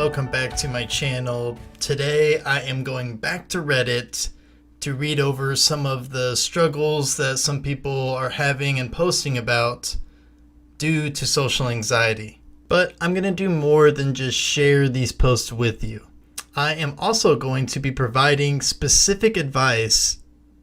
welcome back to my channel. Today I am going back to Reddit to read over some of the struggles that some people are having and posting about due to social anxiety. But I'm going to do more than just share these posts with you. I am also going to be providing specific advice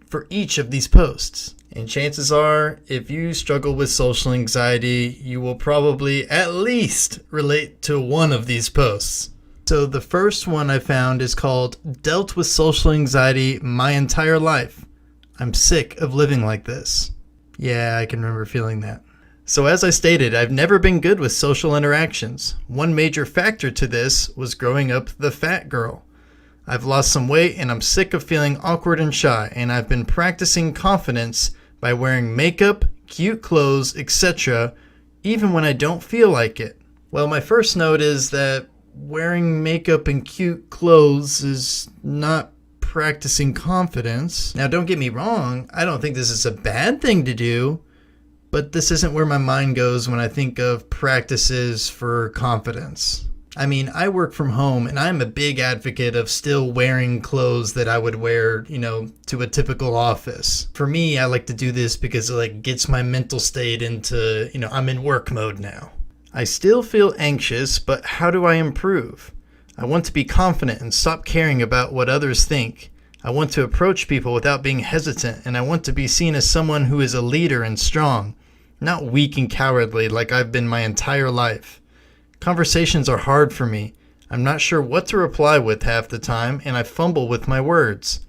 for each of these posts. And chances are, if you struggle with social anxiety, you will probably at least relate to one of these posts. So the first one I found is called "Dealt with Social Anxiety My Entire Life. I'm sick of living like this." Yeah, I can remember feeling that. So as I stated, I've never been good with social interactions. One major factor to this was growing up the fat girl. I've lost some weight and I'm sick of feeling awkward and shy, and I've been practicing confidence by wearing makeup, cute clothes, etc., even when I don't feel like it. Well, my first note is that wearing makeup and cute clothes is not practicing confidence. Now, don't get me wrong, I don't think this is a bad thing to do, but this isn't where my mind goes when I think of practices for confidence. I mean, I work from home and I'm a big advocate of still wearing clothes that I would wear, to a typical office. For me, I like to do this because it gets my mental state into, I'm in work mode now. I still feel anxious, but how do I improve? I want to be confident and stop caring about what others think. I want to approach people without being hesitant, and I want to be seen as someone who is a leader and strong, not weak and cowardly like I've been my entire life. Conversations are hard for me. I'm not sure what to reply with half the time, and I fumble with my words.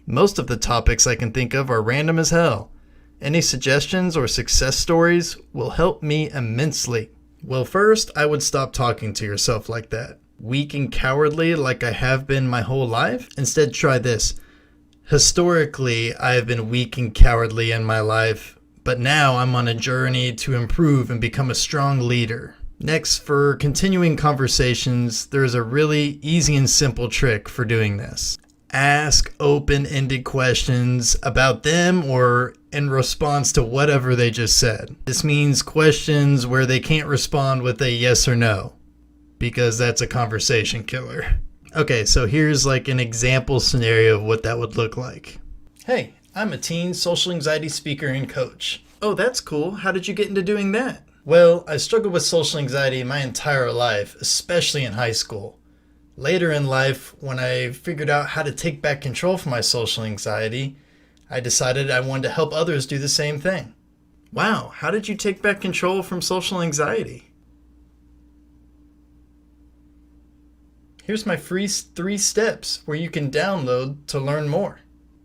Most of the topics I can think of are random as hell. Any suggestions or success stories will help me immensely. Well, first, I would stop talking to yourself like that. Weak and cowardly like I have been my whole life? Instead, try this. Historically, I have been weak and cowardly in my life, but now I'm on a journey to improve and become a strong leader. Next, for continuing conversations, there's a really easy and simple trick for doing this. Ask open-ended questions about them or in response to whatever they just said. This means questions where they can't respond with a yes or no, because that's a conversation killer. Okay, so here's an example scenario of what that would look like. "Hey, I'm a teen social anxiety speaker and coach." "Oh, that's cool. How did you get into doing that?" "Well, I struggled with social anxiety my entire life, especially in high school. Later in life, when I figured out how to take back control for my social anxiety, I decided I wanted to help others do the same thing." "Wow, how did you take back control from social anxiety?" "Here's my free 3 steps where you can download to learn more."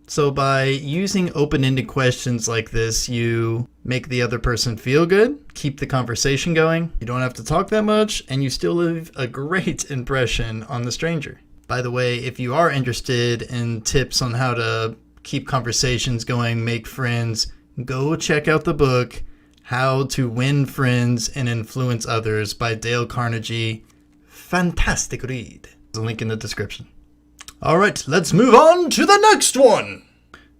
So by using open-ended questions like this, you make the other person feel good, keep the conversation going, you don't have to talk that much, and you still leave a great impression on the stranger. By the way, if you are interested in tips on how to keep conversations going, make friends, go check out the book, How to Win Friends and Influence Others by Dale Carnegie. Fantastic read. There's a link in the description. All right, let's move on to the next one.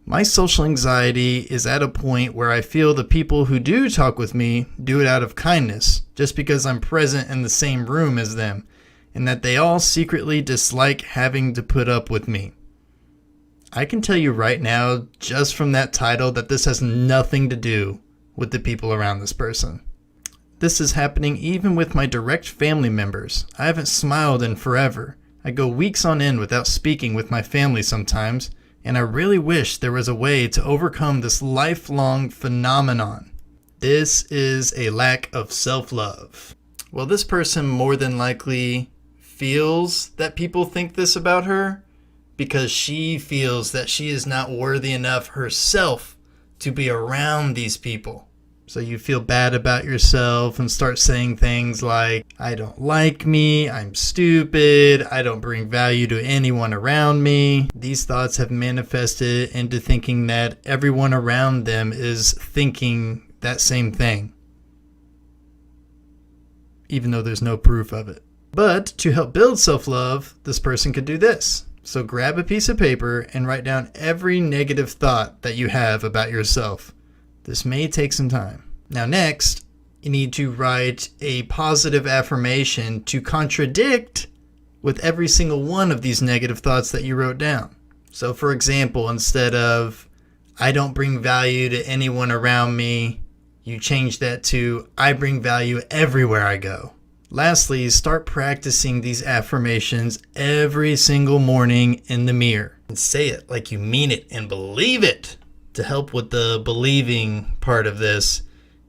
"My social anxiety is at a point where I feel the people who do talk with me do it out of kindness, just because I'm present in the same room as them, and that they all secretly dislike having to put up with me." I can tell you right now, just from that title, that this has nothing to do with the people around this person. This is happening even with my direct family members. I haven't smiled in forever. I go weeks on end without speaking with my family sometimes, and I really wish there was a way to overcome this lifelong phenomenon. This is a lack of self-love. Well, this person more than likely feels that people think this about her because she feels that she is not worthy enough herself to be around these people. So you feel bad about yourself and start saying things like, "I don't like me, I'm stupid, I don't bring value to anyone around me." These thoughts have manifested into thinking that everyone around them is thinking that same thing, even though there's no proof of it. But to help build self-love, this person could do this. So grab a piece of paper and write down every negative thought that you have about yourself. This may take some time. Now next, you need to write a positive affirmation to contradict with every single one of these negative thoughts that you wrote down. So for example, instead of I don't bring value to anyone around me, you change that to I bring value everywhere I go. Lastly, start practicing these affirmations every single morning in the mirror. And say it like you mean it and believe it. To help with the believing part of this,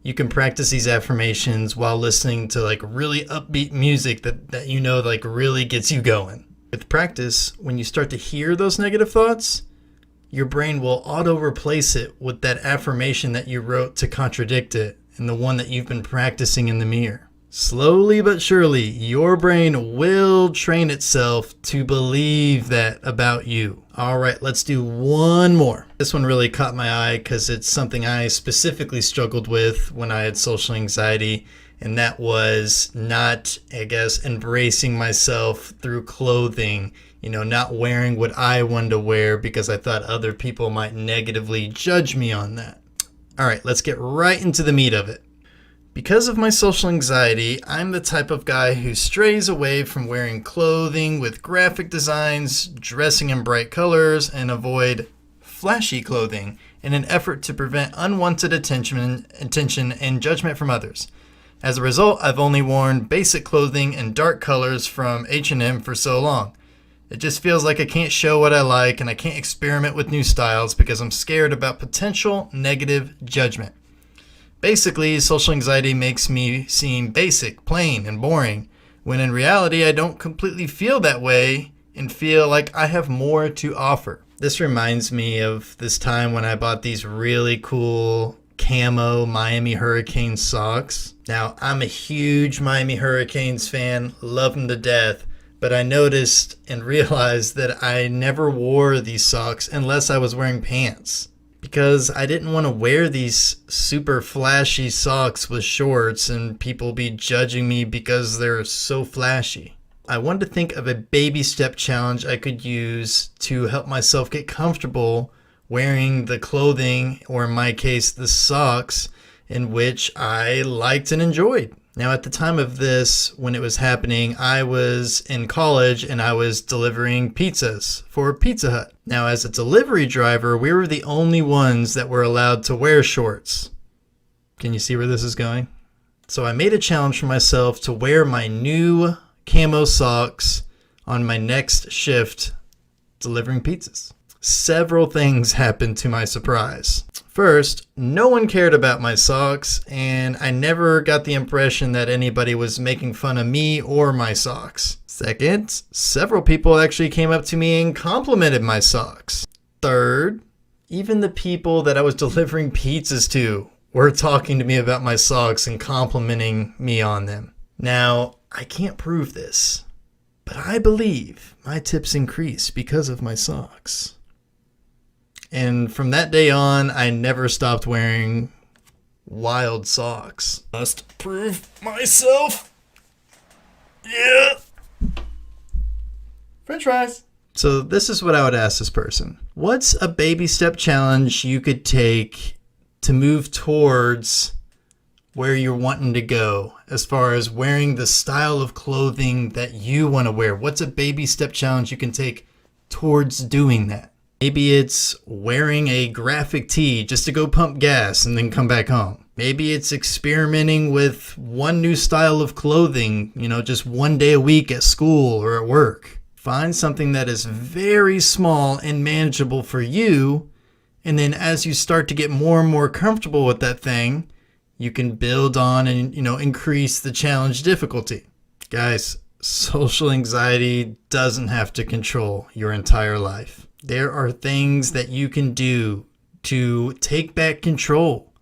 you can practice these affirmations while listening to like really upbeat music that you know like really gets you going. With practice, when you start to hear those negative thoughts, your brain will auto-replace it with that affirmation that you wrote to contradict it and the one that you've been practicing in the mirror. Slowly but surely, your brain will train itself to believe that about you. All right, let's do one more. This one really caught my eye because it's something I specifically struggled with when I had social anxiety, and that was not, embracing myself through clothing, not wearing what I wanted to wear because I thought other people might negatively judge me on that. All right, let's get right into the meat of it. Because of my social anxiety, I'm the type of guy who strays away from wearing clothing with graphic designs, dressing in bright colors, and avoid flashy clothing in an effort to prevent unwanted attention and judgment from others. As a result, I've only worn basic clothing and dark colors from H&M for so long. It just feels like I can't show what I like and I can't experiment with new styles because I'm scared about potential negative judgment. Basically, social anxiety makes me seem basic, plain, and boring, when in reality I don't completely feel that way and feel like I have more to offer. This reminds me of this time when I bought these really cool camo Miami Hurricanes socks. Now, I'm a huge Miami Hurricanes fan, love them to death, but I noticed and realized that I never wore these socks unless I was wearing pants. Because I didn't want to wear these super flashy socks with shorts and people be judging me because they're so flashy. I wanted to think of a baby step challenge I could use to help myself get comfortable wearing the clothing, or in my case, the socks, in which I liked and enjoyed. Now, at the time of this, when it was happening, I was in college and I was delivering pizzas for Pizza Hut. Now, as a delivery driver, we were the only ones that were allowed to wear shorts. Can you see where this is going? So I made a challenge for myself to wear my new camo socks on my next shift delivering pizzas. Several things happened to my surprise. First, no one cared about my socks, and I never got the impression that anybody was making fun of me or my socks. Second, several people actually came up to me and complimented my socks. Third, even the people that I was delivering pizzas to were talking to me about my socks and complimenting me on them. Now, I can't prove this, but I believe my tips increased because of my socks. And from that day on, I never stopped wearing wild socks. Must prove myself. Yeah. French fries. So this is what I would ask this person. What's a baby step challenge you could take to move towards where you're wanting to go as far as wearing the style of clothing that you want to wear? What's a baby step challenge you can take towards doing that? Maybe it's wearing a graphic tee just to go pump gas and then come back home. Maybe it's experimenting with one new style of clothing, just one day a week at school or at work. Find something that is very small and manageable for you, and then as you start to get more and more comfortable with that thing, you can build on and, increase the challenge difficulty. Guys, social anxiety doesn't have to control your entire life. There are things that you can do to take back control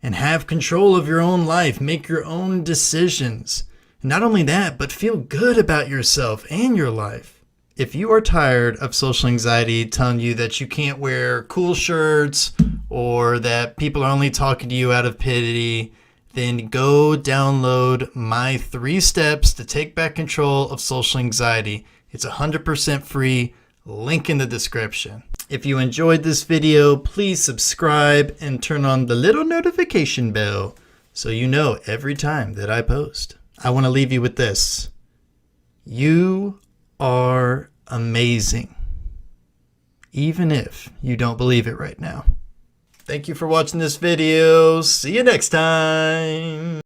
and have control of your own life, make your own decisions. Not only that, but feel good about yourself and your life. If you are tired of social anxiety telling you that you can't wear cool shirts or that people are only talking to you out of pity, then go download my 3 steps to take back control of social anxiety. It's 100% free. Link in the description. If you enjoyed this video, please subscribe and turn on the little notification bell so you know every time that I post. I want to leave you with this. You are amazing, even if you don't believe it right now. Thank you for watching this video. See you next time.